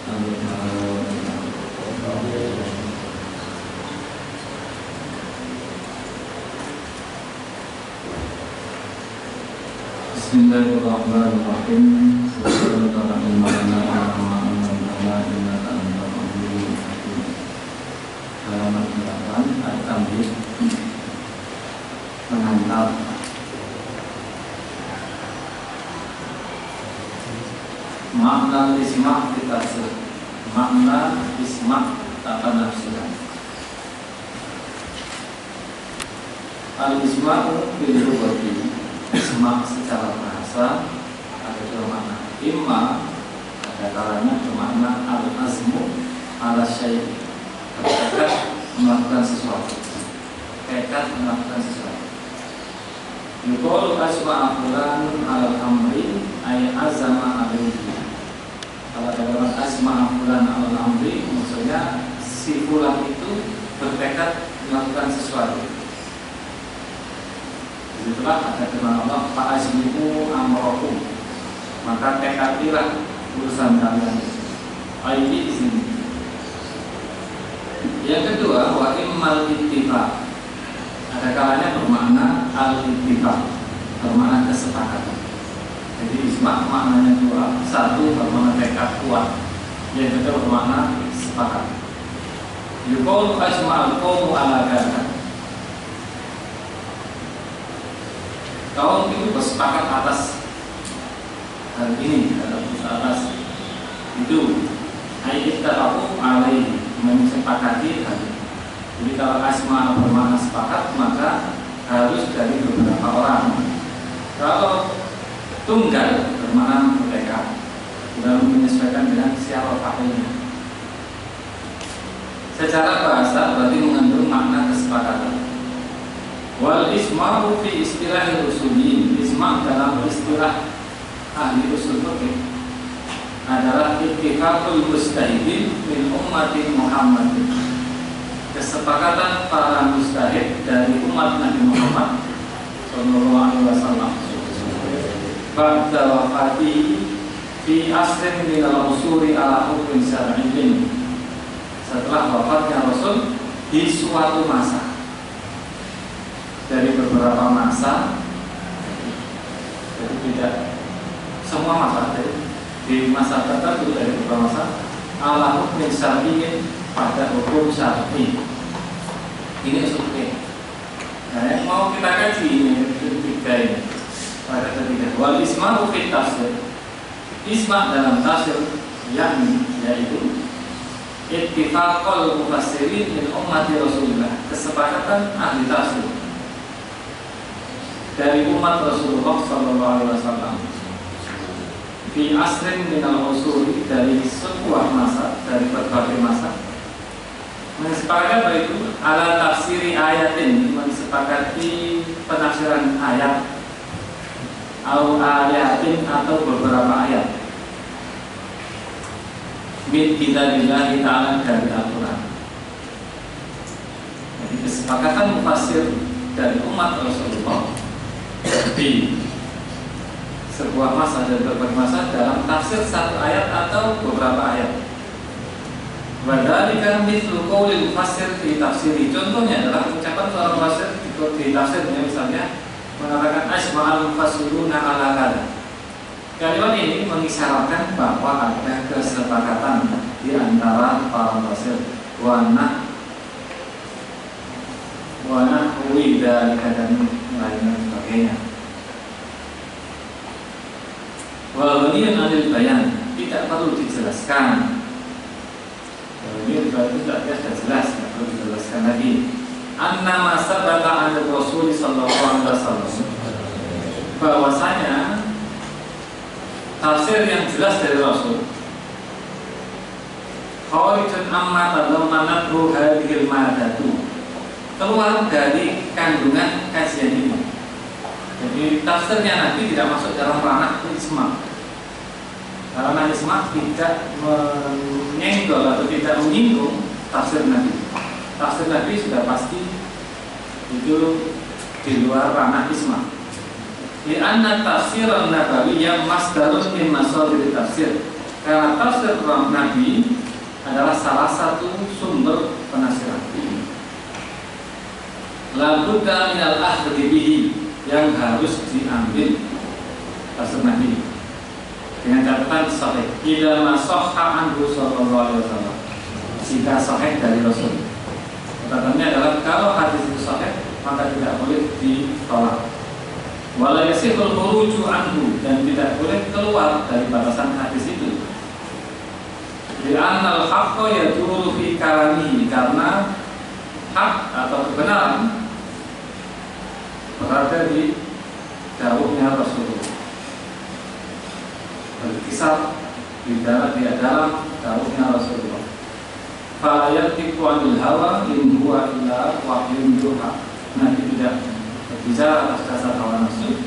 Bismillahirrahmanirrahim. Halaman 8 At-Tamhid mengantar makna isma' ditafsir. Makna isma' tata nafsiran. Al-isma'u bil lughati, isma' secara bahasa ada dua makna. Imma ada kalanya bermakna al-azmu ala syai', tekad melakukan sesuatu. Tekad melakukan sesuatu. Yuqalu asma'a fulan al-amri ay azama alaihi. Kalau dalam asma'a fulan al-amri maksudnya si fulan itu bertekad melakukan sesuatu. Itulah ada firman Allah, fa'azmi'u amrakum, maka tekadilah urusan kalian. Ayat di sini. Yang kedua, wa immal ittifaq, ada kalanya bermakna al-ittifaq, bermakna kesepakatan. Jadi isma' maknanya dua, satu bermakna tekad kuat, yang kedua bermakna sepakat. Yuqalu asma'al qawmu ala kadza, kaum itu bersepakat atas hal ini, atas itu. Ayat aku alaihi, menyepakati hal ini. Jadi kalau asma bermakna sepakat, maka harus dari beberapa orang. Kalau tunggal bermakna bertekad, dalam menyesuaikan dengan siapa pakainya. Secara bahasa berarti mengandung makna kesepakatan. Wal isma'u fi istilah usuliyyin, isma' dalam istilah ahli usul fikih adalah ittifaqul mustahidin min ummati Muhammad, kesepakatan para mustahid dari umat Nabi Muhammad sallallahu alaihi wasallam ba'da wafati fi asrin min al-usuri ala hukmin syar'iyyin, setelah wafatnya Rasul di suatu masa, dari beberapa masa, jadi tidak semua masa, jadi di masa tertentu dari beberapa masa ala hukmin syar'iyyin, pada hukum syar'i. Ini usulnya. Nah, yang mau kita kaji ini ketiga ini, pada ketiga. Wal isma'u fi tafsir, isma' dalam tafsir yaitu ittifaqul mufassirin min ummati Rasulullah, kesepakatan ahli tafsir dari umat Rasulullah sallallahu alaihi wasallam fi asrin minal usuri, dari sebuah masa, dari berbagai masa, mensepakati apa itu? Ala tafsiri ayatin, mensepakati penafsiran ayat, au ayatin atau beberapa ayat, min kitabillahi ta'ala, dari Al-Quran. Jadi kesepakatan mufassir dari umat Rasulullah di sebuah masa dan beberapa masa dalam tafsir satu ayat atau beberapa ayat. Wadhalika mithlu qaulil mufassir fi tafsiri, contohnya adalah ucapan seorang mufassir di tafsirnya, misalnya mengatakan asma'al mufassiruna ala kadza. Kalimat ini mengisyaratkan bahwa ada kesepakatan di antara para mufassir wa nahwi dzalika dan lain sebagainya. Wal ghaniyun 'anil bayan, tidak perlu dijelaskan. Ini sudah jelas, tidak perlu dijelaskan lagi. Anna ma sabata 'an Rasul sallallahu alaihi wasallam, bahwasanya tafsir yang jelas dari Rasul kharijun amma tadammanathu hadhil madatu, keluar dari kandungan kajian ini. Jadi tafsirnya Nabi tidak masuk dalam ranah isma'. Karena isma' tidak menyenggol atau tidak menyinggung tafsir Nabi. Tafsir Nabi sudah pasti itu di luar ranah isma'. Di anna tafsir an-nabawi yang masdarun min masadir tafsir, Karena tafsir Nabi adalah salah satu sumber penafsiran. La budda minal akhdhi bihi, yang harus diambil tafsir Nabi dengan catatan sahih. Idza ma sahha anhu sallallahu alaihi wasallam, jika sahih dari Rasul. Catatannya adalah kalau hadis itu sahih maka tidak boleh ditolak. Wala yasihul khuruju anhu, dan tidak boleh keluar dari batasan hadis itu. Li'annal haqqa yaduru fi kalamihi, karena hak atau kebenaran berada di dawuhnya Rasulullah, berkisar di dalam dawuhnya Rasulullah. Fa yatiqu anil hawa in huwa illa wahyun yuha. Nabi tidak berbicara atas dasar hawa nafsu,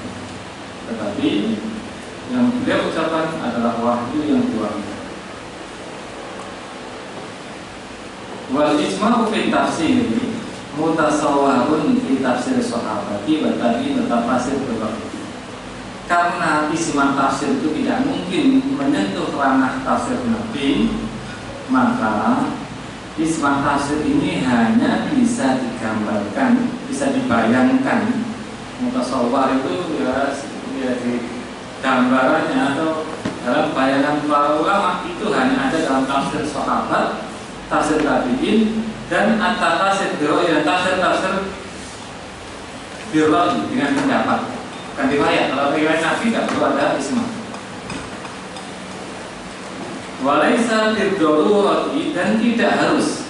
tetapi yang beliau ucapkan adalah wahyu yang diwahyukan. Wal ijma'u fi tafsir mutasawwarun fi tafsir sahabati wa tabi'in tafsir berbagai. Karena ijma' tafsir itu tidak mungkin menyentuh ranah tafsir Nabi, maka ijma' tafsir ini hanya bisa digambarkan, bisa dibayangkan. Mutasawwar itu ya di gambarannya atau dalam bayangan para ulama itu hanya ada dalam tafsir sahabat, tafsir tabi'in, dan tafsir biroi, dan tafsir biroi dengan pendapat, bukan riwayat. Kalau riwayat Nabi tidak perlu ada ijma'. Walaisa biddarurati, dan tidak harus,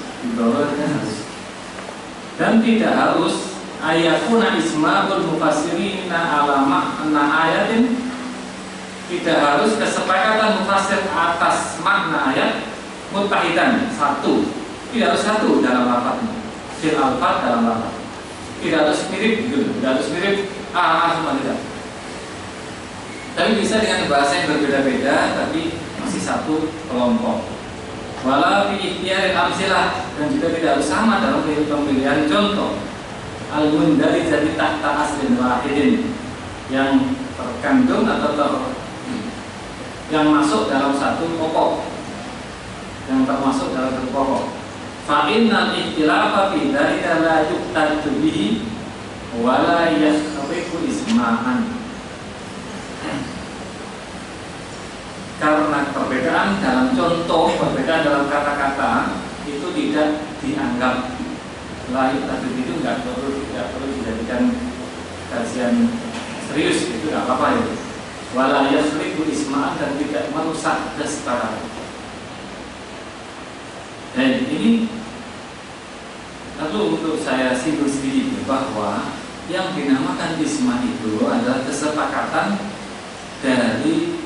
dan tidak harus ayakuna isma'ul mufassirina ala makna ayatin, tidak harus kesepakatan mufassir atas makna ayat mutahidan satu, tidak harus satu dalam lafadznya, fil alfaz dalam lafaz, tidak harus mirip gitu, tidak harus mirip semua tidak. Tapi bisa dengan bahasa yang berbeda-beda, tapi masih satu kelompok. Wala fi ikhtiyaril amsilah, dan juga tidak harus sama dalam pemilihan contoh. Al-mundari jadi tahta aslin wahidin, yang terkandung atau yang masuk dalam satu pokok, yang termasuk dalam satu pokok. Fa innal ikhtilafa fi dzalika la yuqtadu bihi wa la yakhriqu isma'an. Karena perbedaan dalam contoh, perbedaan dalam kata-kata itu tidak dianggap lain, tapi itu tidak perlu dijadikan kajian serius, itu tidak apa-apa ya. Wala yasriku isma'an, dan tidak merusak kesepakatan. Dan ini lalu untuk saya singgung sedikit bahwa yang dinamakan isma' itu adalah kesepakatan dari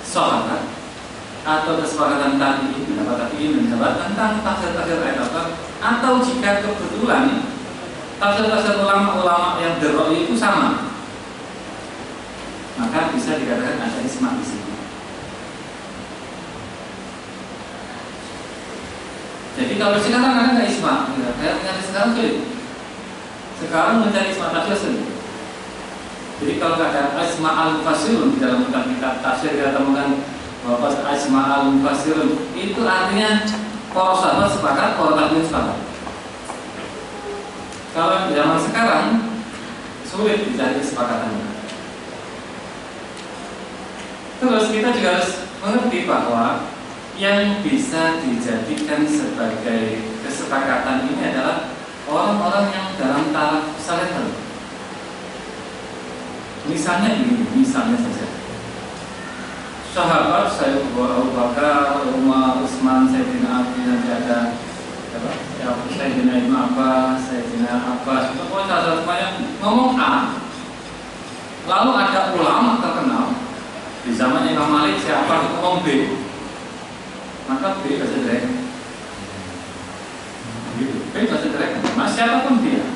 sahabat atau kesepakatan tabi'in, pendapat tabi'in menjawab tentang tafsir-tafsir ayat, atau jika kebetulan tafsir-tafsir ulama-ulama yang berra'yi itu sama, maka bisa dikatakan ada isma' di sini. Jadi kalau sekarang ada nggak isma', kayak mencari sekarang sulit. Sekarang mencari isma' tafsir sulit. Jadi kalau nggak ada isma' al-mufassirun di dalam kitab tafsir, kita temukan bahwa isma' al-mufassirun itu artinya para sahabat sepakat, para tabi'in sepakat. Kalau zaman sekarang sulit dicari kesepakatannya. Terus kita juga harus mengerti bahwa yang bisa dijadikan sebagai kesepakatan ini adalah orang-orang yang dalam taraf saleh. Misalnya ini, misalnya saja sahabat saya Abu Bakar, Umar, Utsman, Sayyidina Ali, nanti ada Sayyidina Ibnu Abbas, Sayyidina Abbas, pokoknya semuanya ngomong A, lalu ada ulama terkenal di zaman Imam Malik siapa itu ngomong B, maka B bahasa jelek, B bahasa jelek, mas siapapun dia.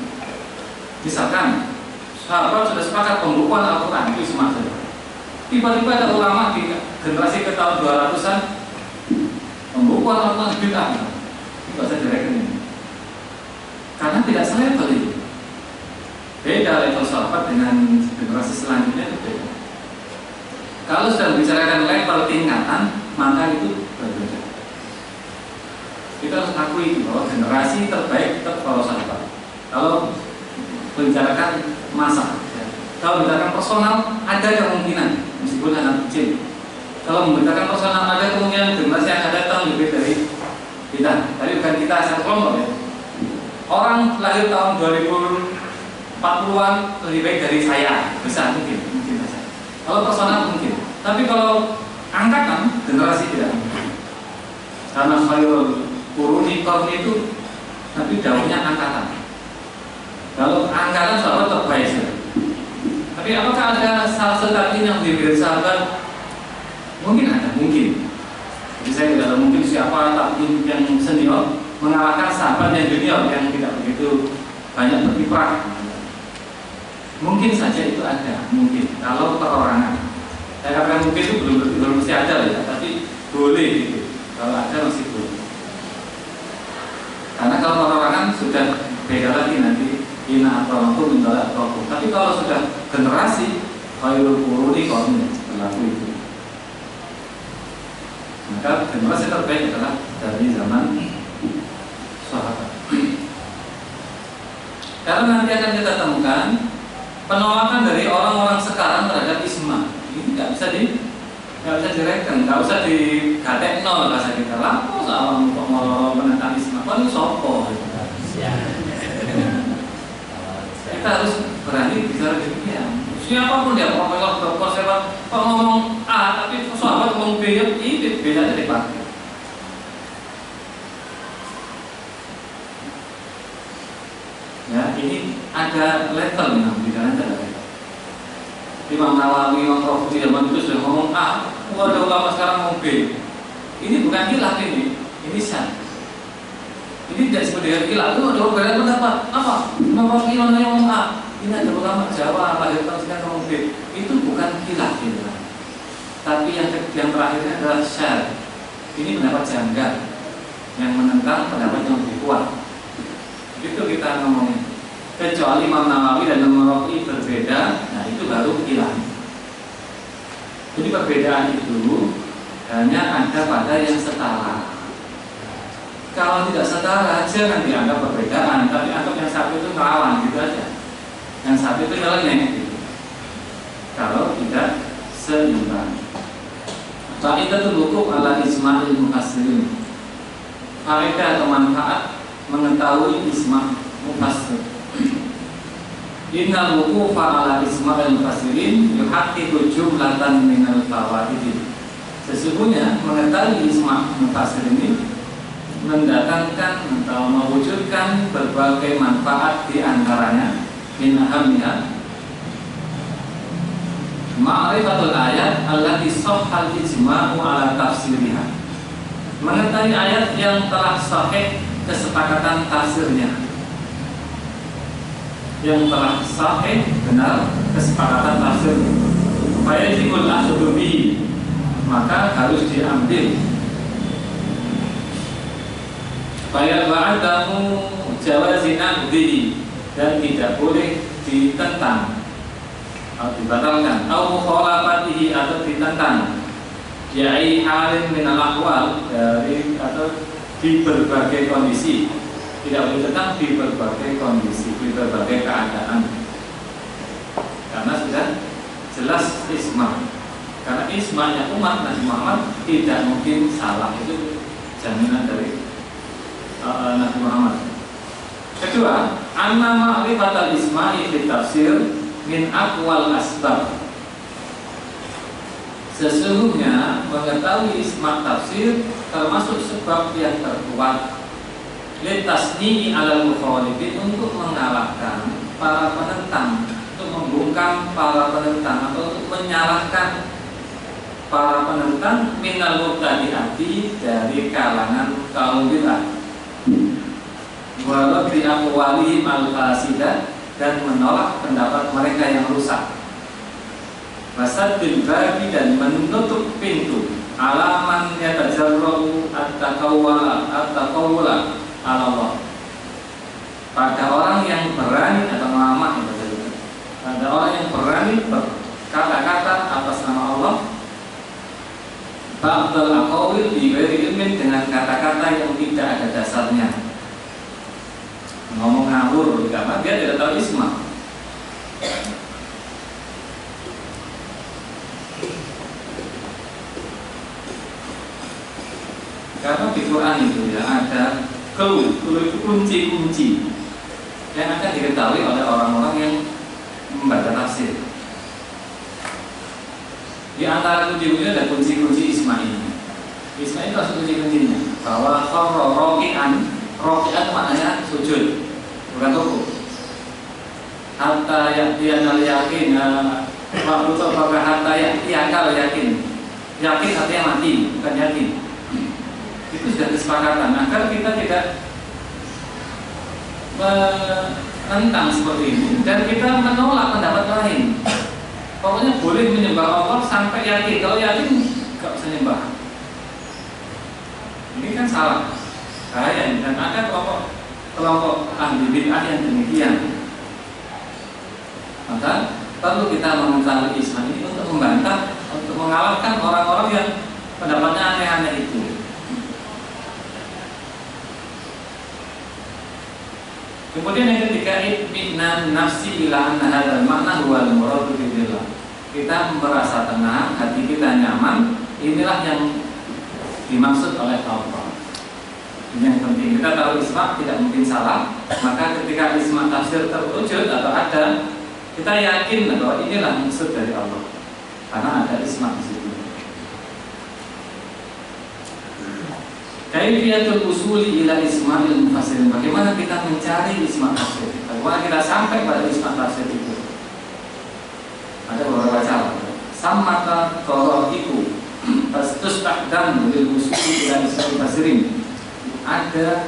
Misalkan sahabat sudah sepakat pembukuan Al-Quran itu isma' saja. Tiba-tiba ada ulama di generasi ke tahun 200-an pembukuan Al-Quran bid'ah. Itu bahasa jelek ini. Karena tidak selevel itu. Beda level sahabat dengan generasi selanjutnya itu beda. Kalau sudah membicarakan level tingkatan, maka itu berbeda. Kita harus akui bahwa generasi terbaik tetap para sahabat. Kalau membicarakan masa, kalau membicarakan personal ada kemungkinan meskipun anak kecil. Kalau membicarakan personal ada kemungkinan generasi yang akan datang lebih dari kita. Tapi bukan kita satu kelompok ya. Orang lahir tahun 2040-an lebih baik dari saya, besar mungkin saja. Kalau personal mungkin. Tapi kalau angkatan generasi tidak mungkin. Karena khairul quruni qarni itu tapi daunnya angkatan. Kalau angkatan sahabat terbaik sih. Tapi apakah ada salah satu yang lebih dari sahabat? Mungkin ada, mungkin. Jadi saya tidak tahu mungkin siapa tabiin yang senior mengalahkan sahabat yang junior yang tidak begitu banyak berkiprah. Mungkin saja itu ada, mungkin. Kalau perorangan, saya katakan mungkin itu belum mesti ada ya, tapi boleh gitu. Kalau ada masih boleh. Karena kalau perorangan sudah beda lagi nanti ina atau mampu minta atau. Tapi kalau sudah generasi khairul quruni qarni berlaku itu. Maka generasi terbaik adalah dari zaman sahabat. Karena nanti akan kita temukan penolakan dari orang-orang sekarang terhadap isma. Ini nggak bisa direken, nggak usah digatek nol bahasa kita. Lalu soal mau menentang isma, paling sopo. Kita harus berani bicara demikian. Siapapun dia, profesor, dokter, siapa, kalau ngomong A tapi sahabat ngomong B, ini bedanya dipakai. Ya, ini ada level memang di dalam ada level. Imam Nawawi, Imam Rafi zaman itu sudah ngomong A, ada ulama sekarang ngomong B. Ini bukan khilaf ini syad. Ini tidak disebut dengan khilaf. Itu ada perbedaan pendapat. Apa? Imam Rafi ngomong A. Ini ada ulama Jawa, lahir tahun sekian ngomong B. Itu bukan khilaf ini. Tapi yang terakhirnya adalah syad. Ini pendapat janggal yang menentang pendapat yang lebih kuat. Itu kita ngomongin. Kecuali Imam Nawawi dan Imam Rafi berbeda, nah itu baru khilaf. Jadi perbedaan itu hanya ada pada yang setara. Kalau tidak setara, jangan dianggap perbedaan, tapi anggap yang satu itu melawan gitu aja. Yang satu itu nyeleneh gitu. Kalau tidak seimbang. Fa'idatul wuquf ala isma'il mufassirin. Faedah atau manfaat mengetahui isma' mufassir. Innal wuqufa ala isma'il mufassirin yuhaqqiqu jumlatan minal fawaid. Sesungguhnya mengetahui isma' mufassir ini mendatangkan atau mewujudkan berbagai manfaat di antaranya min ahamnya ma'rifatul ayat allati sahhal ijma'u ala tafsiriha. Mengetahui ayat yang telah sahih kesepakatan tafsirnya. Yang telah sahih benar kesepakatan tafsirnya. Fayajibul akhdhu bihi, maka harus diambil. Faya ba'dahu jawazina bihi, dan tidak boleh ditentang atau dibatalkan, atau mukhalafatihi atau ditentang, yai halin minal ahwal, dari atau di berbagai kondisi. Tidak boleh ditentang di berbagai kondisi, di berbagai keadaan. Karena sudah jelas isma. Karena ismanya umat Nabi Muhammad tidak mungkin salah, itu jaminan dari Nabi Muhammad. Kedua, anna ma'rifatal isma'i fi tafsir min aqwal asbab. Sesungguhnya mengetahui isma' tafsir termasuk sebab yang terkuat litasni'i alal mukhalifin, untuk mengalahkan para penentang, untuk membungkam para penentang atau untuk menyalahkan para penentang minal mubtadi'ati, dari kalangan kaum bid'ah, walau bi aqwalihim al-fasidah, dan menolak pendapat mereka yang rusak, wasaddil babi, dan menutup pintu alaman yatajarra'u at-taqawwala ala Allah, pada orang yang berani atau mengamak, pada orang yang berani berkata-kata atas nama Allah, ba'dal aqawil bi ghairi ilmin, dengan kata-kata yang tidak ada dasarnya. Ngomong ngawur karena dia tidak tahu isma. Karena di Quran itu ya ada clue itu kunci-kunci yang akan diketahui oleh orang-orang yang membaca tafsir. Di antara kunci-kuncinya ada kunci-kunci isma ini. Isma itu adalah kunci-kuncinya bahwa rokian maknanya sujud, bukan ruku. Hatta yaktiyanal yakin, waktu apakah hatta yaktiyakal yakin. Yakin artinya mati, bukan yakin. Itu sudah kesepakatan. Agar kita tidak menentang seperti ini dan kita menolak pendapat lain. Pokoknya boleh menyembah Allah sampai yakin. Kalau yakin nggak usah nyembah. Ini kan salah. Bahaya, dan ada kelompok ahli bid'ah yang demikian. Maka perlu kita mengetahui isma ini untuk membantah, untuk mengalahkan orang-orang yang pendapatnya aneh-aneh itu. Kemudian yang ketiga, itminan nafsi ila anna hadzal makna huwal muradu billah. Kita merasa tenang, hati kita nyaman, inilah yang dimaksud oleh Allah. Ini yang penting. Kita tahu isma tidak mungkin salah, maka ketika isma tafsir terwujud atau ada, kita yakin bahwa inilah maksud dari Allah, karena ada isma di situ. Kaifiyatul usuli ila isma'il mufassirin. Bagaimana kita mencari isma tafsir? Bagaimana kita sampai pada isma tafsir itu? Ada beberapa cara. Samata toro'iku tastus takdam bil usuli ila isma'il mufassirin. Ada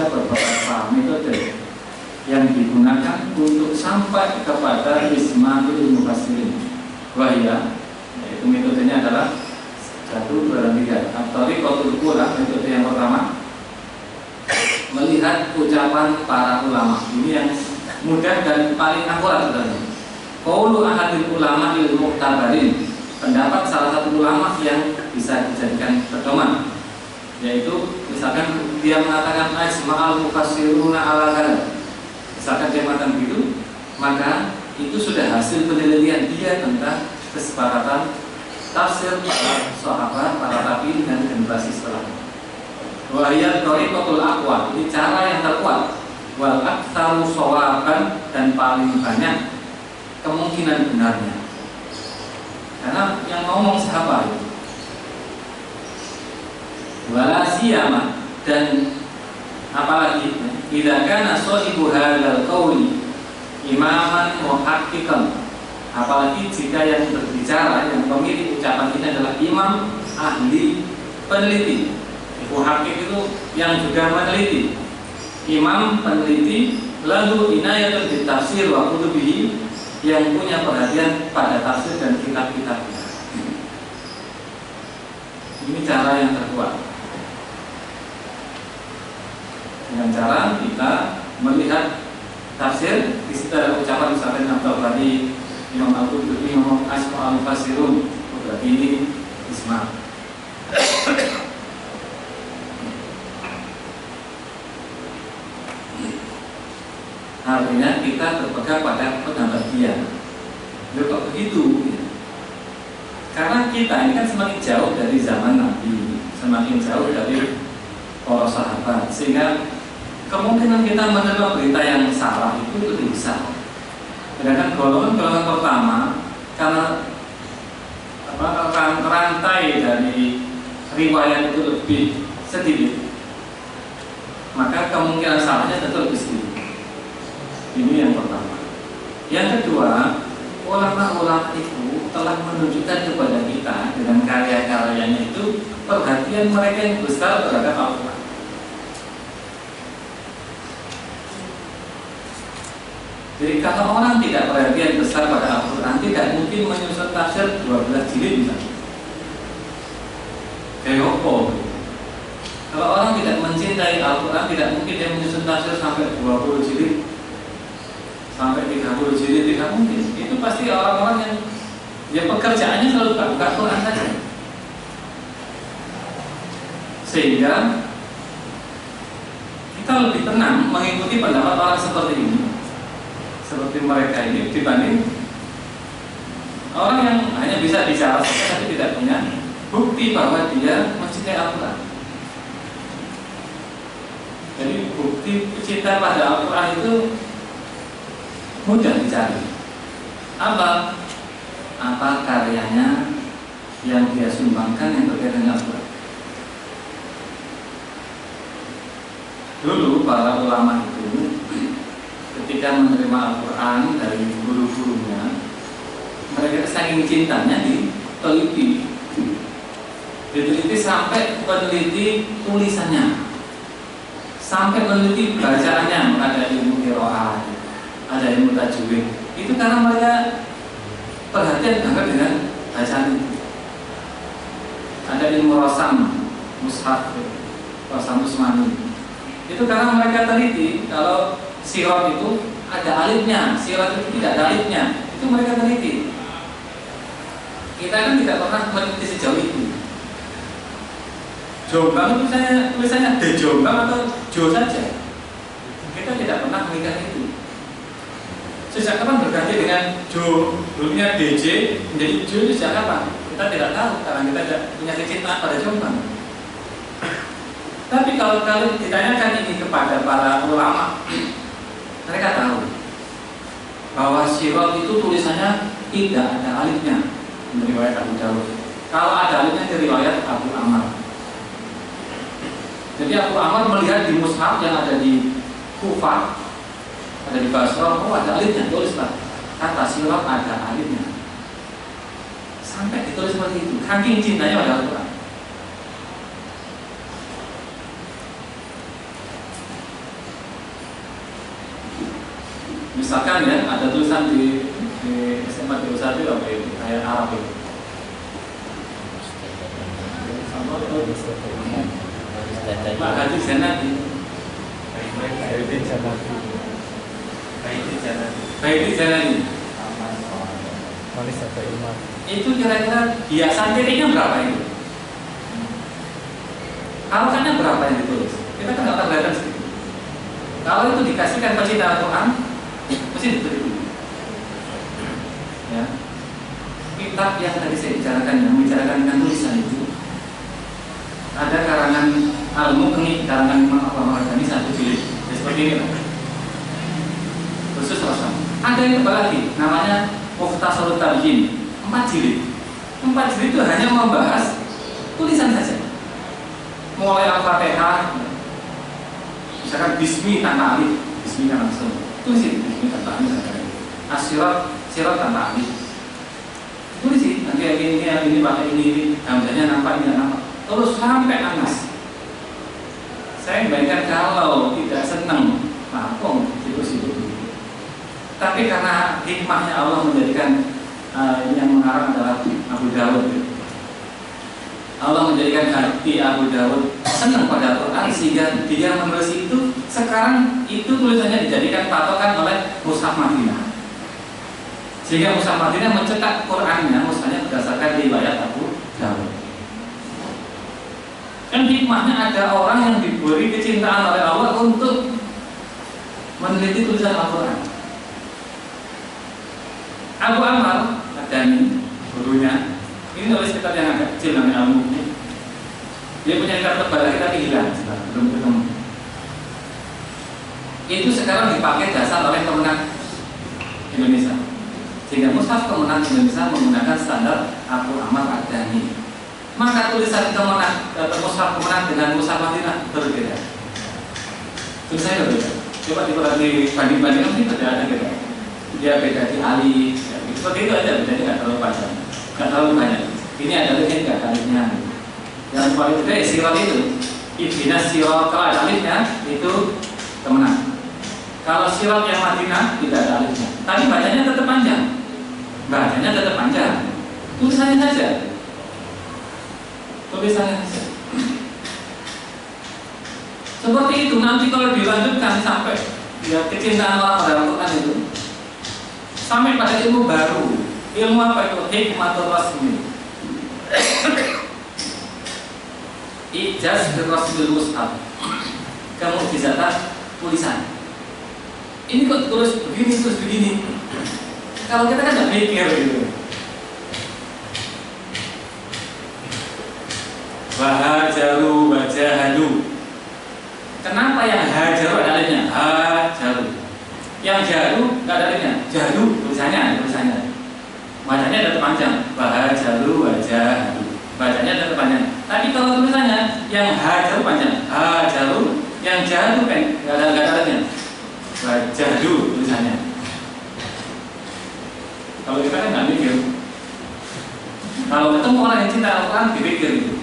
beberapa metode yang digunakan untuk sampai kepada isma'il mufassirin. Wahia, yaitu metodenya adalah satu, dua, dan tiga. At-tariqatul ula, metode yang pertama, melihat ucapan para ulama. Ini yang mudah dan paling akurat sebenarnya. Qaulu ahadil ulama il mu'tabarin, pendapat salah satu ulama yang bisa dijadikan pedoman, yaitu misalkan dia mengatakan isma'al mufassiruna ala kala. Misalkan dia mengatakan begitu, maka itu sudah hasil penelitian dia tentang kesepakatan tafsir para sahabat, para tabi'in dan generasi setelahnya. Wa hiya tariqatul aqwa, ini cara yang terkuat. Wal aktsaru shawaban, dan paling banyak kemungkinan benarnya. Karena yang ngomong siapa itu? Wala siyama, dan apalagi idza kana shahibu hadzal qawli imaman muhaqqiqan, apalagi jika yang berbicara, yang pemilik ucapan ini adalah imam ahli peneliti. Muhaqqiq itu yang juga meneliti, imam peneliti, lalu inayatun bitafsir wa kutubihi, yang punya perhatian pada tafsir dan kitab-kitabnya. Ini cara yang terkuat. Dengan cara kita melihat tafsir, di situ ada ucapan misalkan Al-Tabari, Imam Al-Qurtubi, Imam Asma al-Mufassirun, berarti ini isma. Artinya kita berpegang pada pendapat dia. Kok begitu? Karena kita ini kan semakin jauh dari zaman Nabi, semakin jauh dari para sahabat, sehingga kemungkinan kita menerima berita yang salah itu lebih besar. Sedangkan golongan pertama, karena rantai dari riwayat itu lebih sedikit, maka kemungkinan salahnya tentu lebih sedikit. Ini yang pertama. Yang kedua, ulama-ulama itu telah menunjukkan kepada kita dengan karya-karyanya itu perhatian mereka yang besar terhadap Al-Quran. Jadi kalau orang tidak perhatian besar pada Al-Quran, tidak mungkin menyusun tafsir 12 jilid misalnya. Kayak apa? Kalau orang tidak mencintai Al-Quran, tidak mungkin dia menyusun tafsir sampai 20 jilid, sampai 30 jilid, tidak mungkin. Itu pasti orang-orang yang pekerjaannya selalu buka Quran saja. Sehingga kita lebih tenang mengikuti pendapat orang seperti ini, seperti mereka ini, dibanding orang yang hanya bisa bicara saja tapi tidak punya bukti bahwa dia mencintai Al-Quran. Jadi bukti cinta pada Al-Quran itu mudah dicari. Apa karyanya yang dia sumbangkan yang berkaitan dengan Al-Quran. Dulu para ulama itu ketika menerima Al-Quran dari guru-gurunya, mereka saking cintanya diteliti sampai meneliti tulisannya, sampai meneliti bacaannya. Ada ilmu qiraat, ada ilmu tajwid. Itu karena mereka perhatian banget dengan bacaan itu. Ada ilmu rasam, mushaf, rasam usmani. Itu karena mereka teliti kalau sirat itu ada alifnya, sirat itu tidak ada alifnya. Itu mereka teliti. Kita kan tidak pernah meneliti sejauh itu. Jombang itu tulisannya de Jombang atau Jo saja. Kita tidak pernah mengingat itu. Sejak kapan berganti dengan Jo? Dulunya DJ menjadi Jo itu sejak kapan? Kita tidak tahu karena kita tidak punya kecintaan pada Jombang. Tapi kalau kalian ditanyakan ini kepada para ulama, mereka tahu bahwa sirat itu tulisannya tidak ada alifnya. Riwayat Abu Dawud. Kalau ada alifnya dari riwayat Abu Amr. Jadi Abu Amr melihat di mushaf yang ada di Kufah, ada di Basrah, oh ada alifnya, tulislah kata sirat ada alifnya. Sampai ditulis seperti itu, saking cintanya pada Al-Quran. Misalkan ya, ada tulisan di SMA 21 apa itu, kayak Arab itu. Pak Haji Janati. Baiti Janati. Itu kira-kira hiasan titiknya berapa itu? Harokannya berapa yang ditulis? Kita kan nggak terlihat sedikit. Kalau itu dikasihkan pecinta Al-Quran, mesti ditulis. Ya. Kitab yang tadi saya bicarakan, yang membicarakan dengan tulisan itu, ada karangan Al-Muqni, karangan Imam Al-Ghazali satu jilid, seperti ini lah. Khusus Rasul. Ada yang tebal lagi, namanya Mukhtasarut Tabyin, 4 jilid. 4 jilid itu hanya membahas tulisan saja. Mulai Al-Fatihah, misalkan Bismi tanpa alif, Bismi langsung tulisin, Bismi tanpa alif. Asyirat, sirat tanpa alif. Tulisin, nanti ini pakai ini, hamzahnya nampak, ini nampak. Terus sampai Anas. Saya bayangkan kalau tidak senang, maafong situ. Tapi karena hikmahnya Allah menjadikan yang mengarang adalah Abu Dawud. Allah menjadikan hati Abu Dawud senang pada Al-Quran sehingga dia menulis itu. Sekarang itu tulisannya dijadikan patokan oleh Mushaf Madinah. Sehingga Mushaf Madinah mencetak Qurannya, mushafnya berdasarkan riwayat Abu Dawud. Dan hikmahnya ada orang yang diberi kecintaan oleh Allah untuk meneliti tulisan Al-Quran. Abu Amr Ad-Dani, gurunya, ini nulis kitab yang agak kecil namanya Al-Muqni. Dia punya kitab tebal lagi tapi hilang, belum ketemu. Itu sekarang dipakai dasar oleh Kemenang Indonesia. Sehingga mushaf Kemenang Indonesia menggunakan standar Abu Amr Ad-Dani. Maka tulisan Kemenang atau mushaf Kemenang dengan mushaf Madinah berbeda. Tulisannya berbeda. Coba dibanding-bandingkan mungkin berbeda gitu. Dia beda di alif, ya, seperti itu aja, bedanya nggak terlalu panjang, nggak terlalu banyak. Ini adalah yang nggak ada alifnya. Yang paling beda sirat itu, Ihdinas sirat, kalau ada alifnya itu Kemenang. Kalau sirat yang Madinah tidak ada alifnya, tapi bacanya tetap panjang. Bacanya tetap panjang. Tulisannya saja. Seperti itu. Nanti kalau dilanjutkan sampai ya kecintaan orang pada Al-Quran itu, sampai pada ilmu baru. Ilmu apa itu? Hikmatul Rasmi. Ijaz Rasul Mushaf, kemukjizatan tulisan. Ini kok tulis begini terus begini. Kalau kita kan nggak mikir gitu. Wahajaru wajahadu. Kenapa yang hajaru ada alifnya? Hajaru. Yang jaru nggak ada alifnya. Jaru tulisannya. Bacanya ada terpanjang. Wahajaru wajahadu. Bacanya ada terpanjang. Tapi kalau tulisannya yang hajaru panjang. Hajaru. Yang jaru kan nggak ada alifnya. Wajahadu tulisannya. Kalau kita kan nggak mikir. Kalau ketemu orang yang cinta Al-Quran dipikir gitu.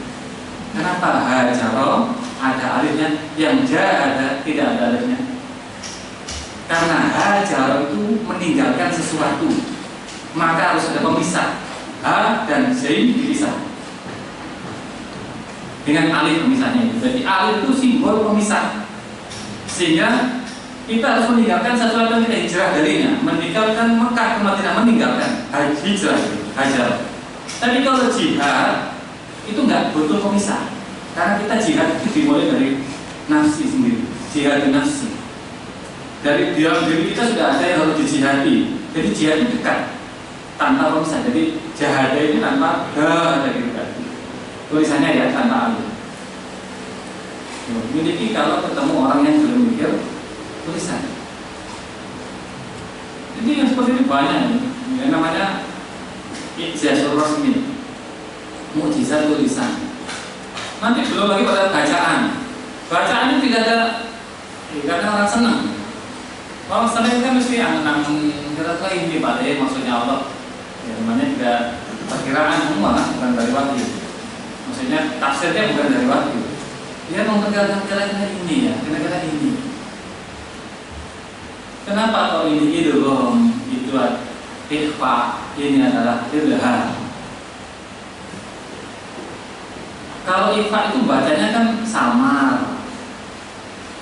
Kenapa hajaro ada alifnya, yang ada tidak ada alifnya? Karena hajaro itu meninggalkan sesuatu, maka harus ada pemisah. Ha dan zain dipisah dengan alif pemisahnya itu. Jadi alif itu simbol pemisah, sehingga kita harus meninggalkan sesuatu yang kita hijrah darinya, meninggalkan Mekah ke Madinah, meninggalkan hijrah, hajar. Tapi kalau jihad itu nggak butuh pemisah, karena kita jihad itu dimulai dari nafsi sendiri, jihad nafsi. Dari dalam diri kita sudah ada yang harus dijihadi, jadi jihad itu dekat tanpa pemisah. Jadi jihad itu tanpa ada di dekat. Tulisannya ya tanpa alif. Jadi kalau ketemu orang yang belum mikir tulisan, jadi yang seperti ini banyak, yang namanya ijazah rasmi, mukjizat tulisan. Nanti belum lagi pada bacaan. Bacaan itu tidak ada, karena orang senang. Orang senang kan mesti angan-angan kira-kira ini balik maksudnya Allah. Ya, namanya juga perkiraan semua kan, bukan dari wahyu. Maksudnya tafsirnya bukan dari wahyu. Dia memperkirakan kira-kira ini ya, kira-kira ini. Kenapa kalau ini idgham itu ikhfa, ini adalah idgham? Kalau ikhfa itu bacanya kan samar,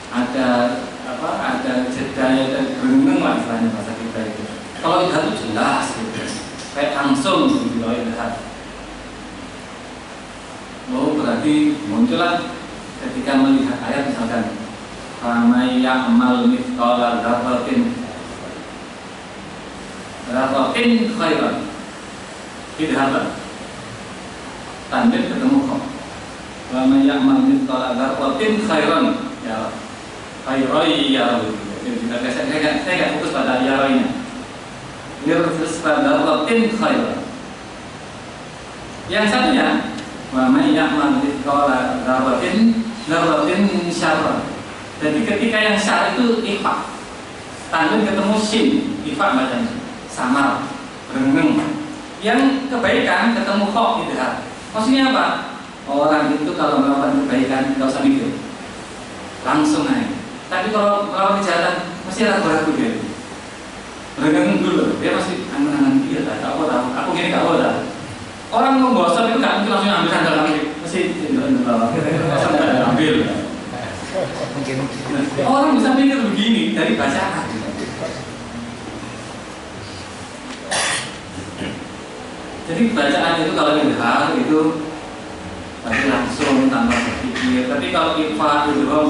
ada apa? Ada jeda, ada berenang lah istilahnya bahasa kita itu. Kalau idgham itu jelas gitu, kayak langsung gitu loh idgham. Oh berarti muncullah ketika melihat ayat misalkan Famay ya'mal mithqala dzarratin khairan. Idgham tanwin ketemu kok. Famay ya'mal mithqala dzarratin khairan ya khairai ya. Saya nggak fokus pada yarainya. Ini fokus pada dzarratin khairan. Yang satunya Famay ya'mal mithqala dzarratin syarran. Jadi ketika yang syar itu ikhfa, tanwin ketemu shin, ikhfa bacanya samar, berenang. Yang kebaikan ketemu kho idgham. Maksudnya apa? Orang itu kalau melakukan kebaikan nggak usah mikir, langsung aja. Tapi kalau melakukan kejahatan mesti ragu-ragu dia. Berenang dulu, dia masih angan-angan dia tak tahu, aku gini nggak tahu. Orang mau gosok itu nggak mungkin langsung ambil sandal lagi, mesti ambil. Orang bisa pikir begini dari bacaan. Jadi bacaan itu kalau idgham itu pasti langsung tanpa berpikir. Tapi kalau ikhfa itu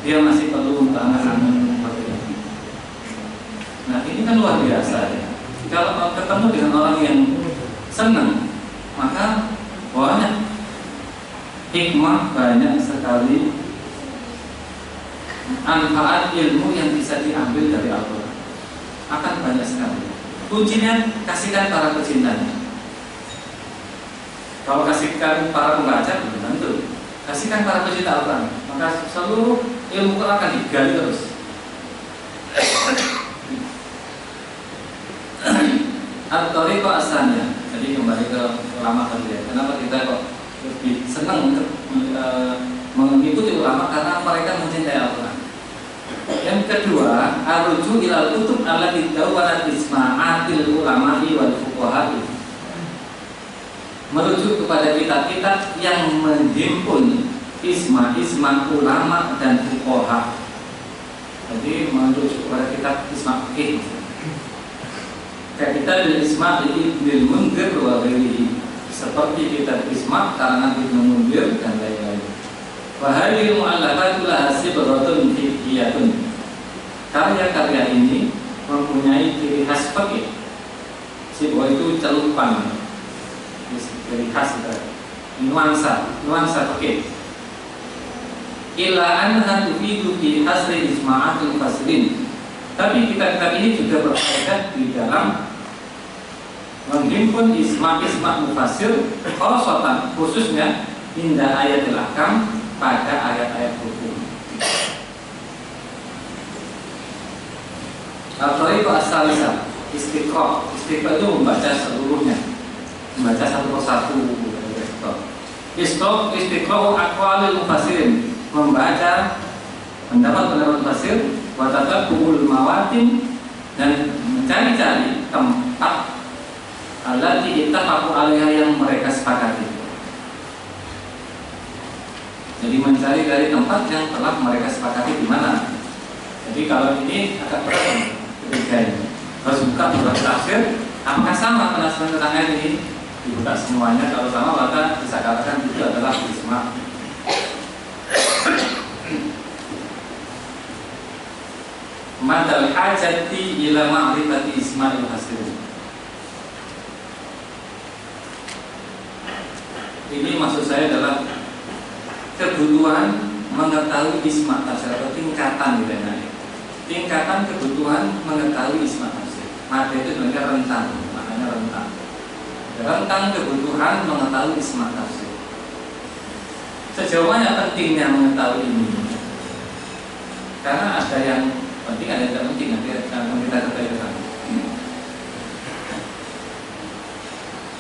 dia masih perlu tangan-tangan seperti ini. Nah ini kan luar biasa ya. Kalau ketemu dengan orang yang senang, maka banyak hikmah, banyak sekali manfaat ilmu yang bisa diambil dari Al-Quran. Akan banyak sekali. Kuncinya kasihkan para pecintanya. Kalau kasihkan para pembaca belum tentu. Kasihkan para pecinta Al-Quran, maka seluruh ilmu Quran akan digali terus. Al-Tariqah asalnya. Jadi kembali ke ulama tadi ya. Kenapa kita kok lebih senang untuk mengikuti ulama? Karena mereka mencintai Al-Quran. Yang kedua, arju ilal kutub allati dawwanat isma'atil ulama'i wal fuqaha'i. Merujuk kepada kitab-kitab yang menghimpun isma ulama dan fuqaha. Jadi merujuk kepada kitab isma fikih. Kayak kitab isma Ibnul Munzir wa ghairihi. Seperti kitab isma karangan Ibnu Munzir dan lain-lain. Wa hadhil mu'allafatu laha sibghatun fiqhiyatun. Karya-karya ini mempunyai ciri khas fikih. Sibghah itu celupan, ciri khas, nuansa fikih. Illa anha tufidu fi hasri isma'atul fasirin. Tapi kitab-kitab ini juga berfaedah di dalam menghimpun isma mufassir, khususnya indah ayatul ahkam, pada ayat-ayat hukum. Al-Tariqah as-Salisah, istiqra itu membaca seluruhnya, membaca satu persatu. Istiqra aqwalil mufassirin, membaca pendapat mufassir, wa tatabbul mawatin, dan mencari-cari tempat allati ittafaqu 'alaiha yang mereka sepakati. Jadi mencari dari tempat yang telah mereka sepakati di mana. Jadi kalau ini agak berat ketiga ini. Harus buka beberapa tafsir, apakah sama penafsiran tentang ayat ini? Dibuka semuanya, kalau sama maka bisa katakan itu adalah ijma'. Madal hajati ila ma'rifati isma'il hasirin. Ini maksud saya adalah kebutuhan mengetahui isma' tafsir atau tingkatan gitu ya. Tingkatan kebutuhan mengetahui isma' tafsir. Mada itu sebenarnya rentang, maknanya rentang. Rentang kebutuhan mengetahui isma' tafsir. Sejauh mana pentingnya mengetahui ini? Karena ada yang penting, ada yang tidak penting. Nanti akan kita ketahui.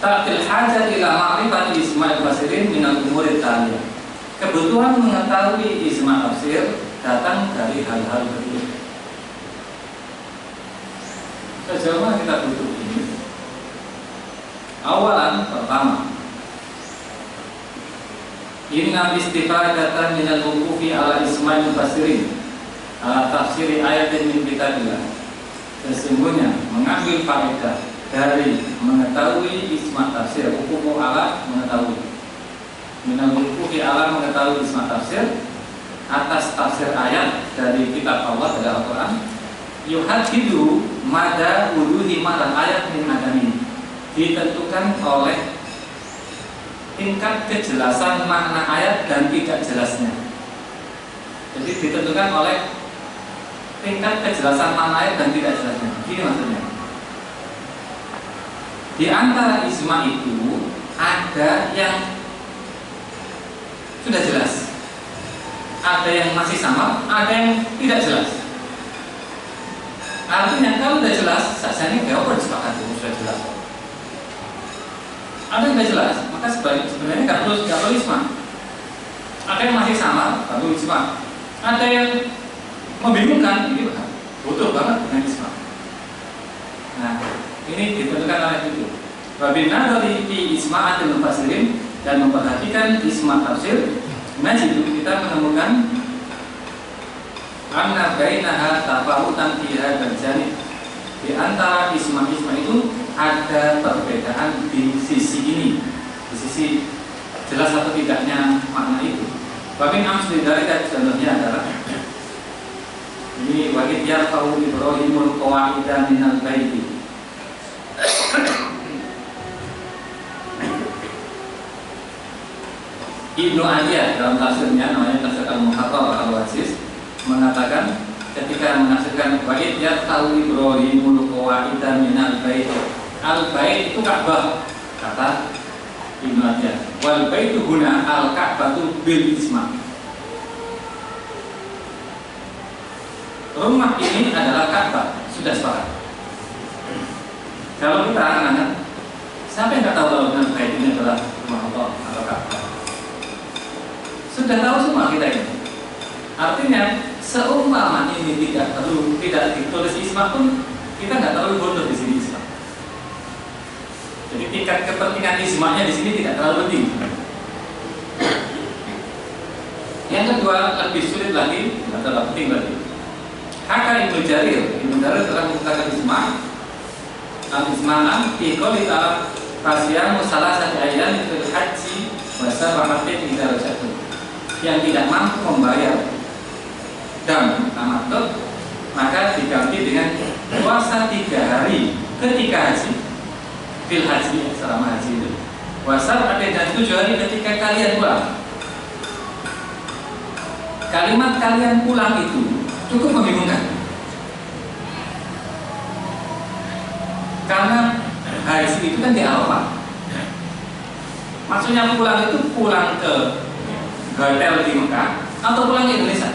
Ta'til hajat ila ma'rifati isma'il fasirin minal umuri taliyah. Kebutuhan mengetahui isma' tafsir datang dari hal-hal berikut. Sejauh mana kita butuh ini? Awalan, pertama, inna istifadatan minal wuqufi ala isma'il fasirin ala tafsiri ayatin min kitabillah. Sesungguhnya mengambil faedah dari mengetahui isma' tafsir, wuqufu ala mengetahui, minal wuqufi ala mengetahui isma' tafsir atas tafsir ayat dari kitab Allah, dari Al-Quran, yuhadidu mada wuduhi ma'al ayat min adami, ditentukan oleh tingkat kejelasan makna ayat dan tidak jelasnya. Jadi ditentukan oleh tingkat kejelasan makna ayat dan tidak jelasnya. Gini maksudnya. Di antara isma itu ada yang sudah jelas, ada yang masih sama, ada yang tidak jelas. Artinya kalau sudah jelas, saja ini gak disepakati, sudah jelas. Ada yang tidak jelas, maka sebenarnya nggak perlu isma. Ada yang masih sama, perlu isma. Ada yang membingungkan, ini butuh banget dengan isma. Nah, ini ditentukan oleh itu. Wabina dari isma'atul mufassirin, dan memperhatikan isma' tafsir, itu kita menemukan anna bainaha tafawutan fi hadzal janib. Di antara isma-isma itu ada perbedaan di sisi ini, di sisi jelas atau tidaknya makna itu. Bagian amsli dari contohnya adalah ini wajib yarfa'u Ibrahimul qawa'ida minal baiti. Ibnu Adiyah dalam tafsirnya, namanya tafsir Al-Muhattar Al-Wasis, mengatakan ketika menafsirkan wajib yarfa'u Ibrahimul qawa'ida minal baiti. Al-bait itu Ka'bah, kata Ibnu Adiyah. Wal baitu huna al-Ka'batu bil isma. Rumah ini adalah Ka'bah, sudah sepakat. Kalau kita anak-anak, siapa yang nggak tahu kalau dengan bait ini adalah rumah Allah atau Ka'bah? Sudah tahu semua kita ini. Artinya seumpama ini tidak ditulis isma pun, kita nggak terlalu bodoh di sini isma. Jadi tingkat kepentingan ismanya di sini tidak terlalu penting. Yang kedua, lebih sulit lagi, tidak terlalu penting lagi. Haka Ibnu Jarir telah menggunakan isma al-isma'an fi qouli ta'ala fasyamu salasati ayyamin fil haji wa sab'atin idza raja'tum. yang tidak mampu membayar dam tamattu, maka diganti dengan puasa 3 hari ketika haji, fil haji, selama haji itu. Puasa ada dan 7 hari ketika kalian pulang. Kalimat kalian pulang itu cukup membingungkan, karena haji itu kan di Arafah. Maksudnya pulang itu pulang ke hotel di Mekah atau pulang ke Indonesia.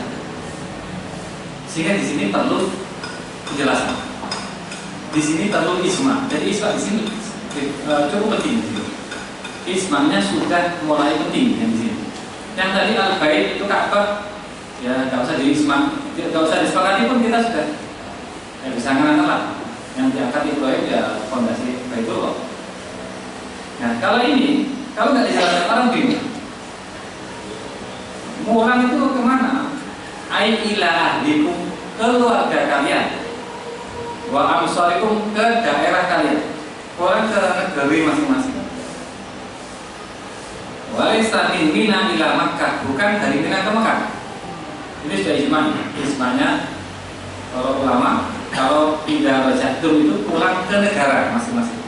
Sehingga di sini perlu penjelasan. Di sini perlu isma. Jadi isma di sini cukup penting. Ismanya sudah mulai penting di sini. Yang tadi al-bait itu Ka'bah, ya nggak usah di isma, nggak usah disepakati pun kita sudah bisa ngerangka lah. Yang diangkat itu ya fondasi Baitullah. Nah kalau ini, kalau nggak dijelaskan orang bingung. Pulang itu kemana? Ai ila ahlikum, keluarga kalian. Wa amsarikum, ke daerah kalian. Pulang ke negeri masing-masing. Walaysa min Mina ila Makkah, bukan dari Mina ke Mekah. Ini sudah ismanya para ulama. Kalau tidak rajadum itu pulang ke negara masing-masing,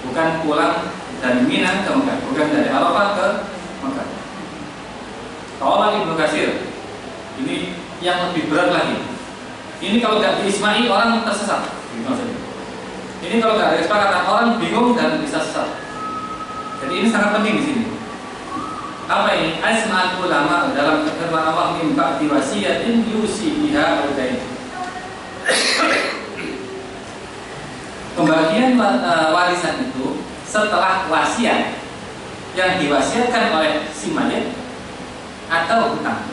bukan pulang dari Mina ke Mekah, bukan dari Arafah ke Mekah. Qala Ibnu Katsir, ini yang lebih berat lagi. Ini kalau nggak diismai orang tersesat. Ini kalau nggak ada kesepakatan orang bingung dan bisa sesat. Jadi ini sangat penting di sini. Apa ini? Asma'ul ulama dalam firman Allah min ba'di wasiyatin yusi biha au dain. Pembagian warisan itu setelah wasiat yang diwasiatkan oleh si mayit atau hutang.